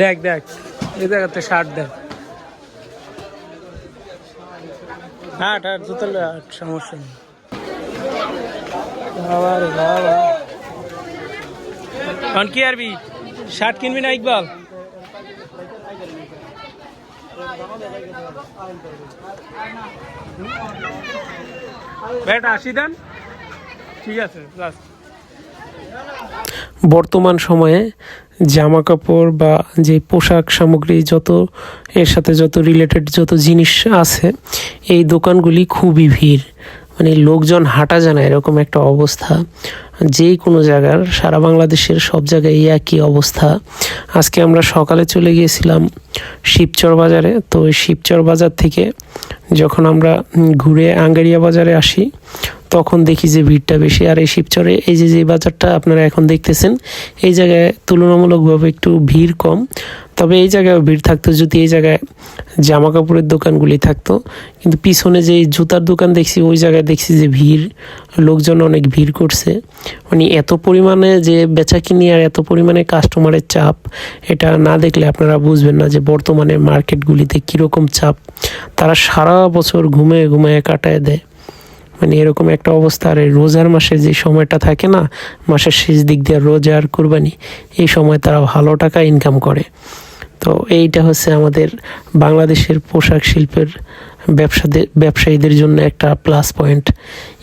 দেখ দেখ এই জায়গাতে শার্ট দেখ হাট হাট জুতো হাট সমস্যা নেই বাবা রে বাবা এখন কি আরবি শার্ট কিনবি না ইকবাল বেটা 80 দেন ঠিক আছে লাস্ট বর্তমান সময়ে জামা কাপড় বা যে পোশাক সামগ্রী যত এর সাথে যত রিলেটেড যত জিনিস আছে এই দোকানগুলি খুবই ভিড় মানে লোকজন হাঁটা যায় না এরকম একটা অবস্থা যে কোনো জায়গার সারা বাংলাদেশের সব জায়গায় একই অবস্থা আজকে আমরা সকালে চলে গিয়েছিলাম শিবচর বাজারে তো ওই শিবচর বাজার থেকে যখন আমরা ঘুরে আঙ্গারিয়া বাজারে আসি তখন দেখি যে ভিড়টা বেশি আর এই শিবচরে এই যে বাজারটা আপনারা এখন দেখতেছেন এই জায়গায় তুলনামূলকভাবে একটু ভিড় কম তবে এই জায়গায় ভিড় থাকতো যদি এই জায়গায় জামা কাপড়ের দোকানগুলি থাকতো কিন্তু পিছনে যে জুতার দোকান দেখছি ওই জায়গায় দেখছি যে ভিড় লোকজন অনেক ভিড় করছে মানে এত পরিমাণে যে বেচাকিনি আর এত পরিমাণে কাস্টমারের চাপ এটা না দেখলে আপনারা বুঝবেন না যে বর্তমানে মার্কেটগুলিতে কীরকম চাপ তারা সারা বছর ঘুমিয়ে ঘুমিয়ে কাটায় দেয় মানে এরকম একটা অবস্থা আর রোজার মাসে যে সময়টা থাকে না মাসের শেষ দিক দিয়ে রোজার কুরবানি এই সময় তারা ভালো টাকা ইনকাম করে তো এইটা হচ্ছে আমাদের বাংলাদেশের পোশাক শিল্পের ব্যবসায়ীদের জন্য একটা প্লাস পয়েন্ট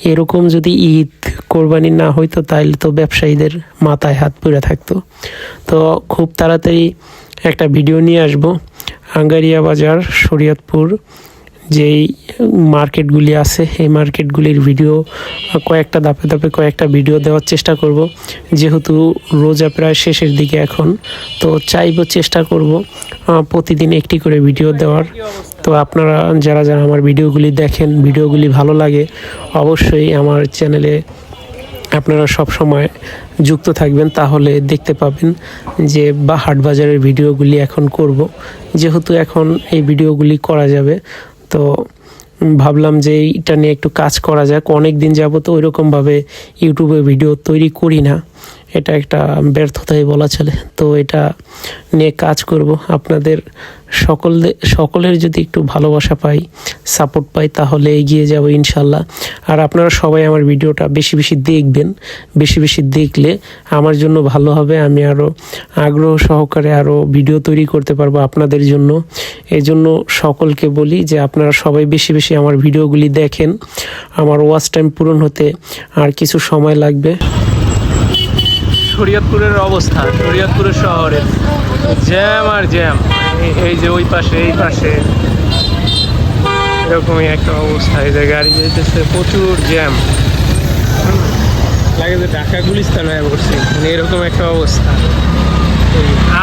এরকম যদি ঈদ কোরবানি না হইতো তাহলে তো ব্যবসায়ীদের মাথায় হাত পুড়ে থাকতো তো খুব তাড়াতাড়ি একটা ভিডিও নিয়ে আসবো আঙ্গারিয়া বাজার শরীয়তপুর যেই মার্কেটগুলি আছে এই মার্কেটগুলির ভিডিও কয়েকটা ধাপে ধাপে কয়েকটা ভিডিও দেওয়ার চেষ্টা করব যেহেতু রোজা প্রায় শেষের দিকে এখন তো চেষ্টা করব প্রতিদিন একটি করে ভিডিও দেওয়ার তো আপনারা যারা যারা আমার ভিডিওগুলি দেখেন ভিডিওগুলি ভালো লাগে অবশ্যই আমার চ্যানেলে আপনারা সব সময় যুক্ত থাকবেন তাহলে দেখতে পাবেন যে বা হাট বাজারের ভিডিওগুলি এখন করব যেহেতু এখন এই ভিডিওগুলি করা যাবে তো ভাবলাম যে এটা নিয়ে একটু কাজ করা যাক অনেক দিন যাবত ওইরকমভাবে ইউটিউবে ভিডিও তৈরি করি না এটা একটা ব্যর্থতাই বলা চলে তো এটা নিয়ে কাজ করব আপনাদের সকলের যদি একটু ভালোবাসা পাই সাপোর্ট পাই তাহলে এগিয়ে যাব ইনশাল্লাহ আর আপনারা সবাই আমার ভিডিওটা বেশি বেশি দেখবেন বেশি বেশি দেখলে আমার জন্য ভালো হবে আমি আরও আগ্রহ সহকারে আরও ভিডিও তৈরি করতে পারবো আপনাদের জন্য এই জন্য সকলকে বলি যে আপনারা সবাই বেশি বেশি আমার ভিডিওগুলি দেখেন আমার ওয়াচ টাইম পূরণ হতে আর কিছু সময় লাগবে শরীয়তপুরের অবস্থা শরীয়তপুরের শহরের জ্যাম আর জ্যাম এই যে ওই পাশে এই পাশে এরকমই একটা অবস্থা এই যে গাড়ি যেতেছে প্রচুর জ্যাম লাগে যে ঢাকা গুলিস্তান হয়ে পড়ছে মানে এরকম একটা অবস্থা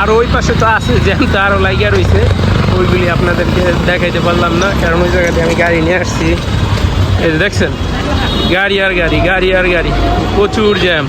আর ওই পাশে তো আছে জ্যাম তো আরও লাগিয়া রয়েছে ওইগুলি আপনাদেরকে দেখাইতে পারলাম না কারণ ওই জায়গাতে আমি গাড়ি নিয়ে আসছি এই যে দেখছেন গাড়ি আর গাড়ি প্রচুর জ্যাম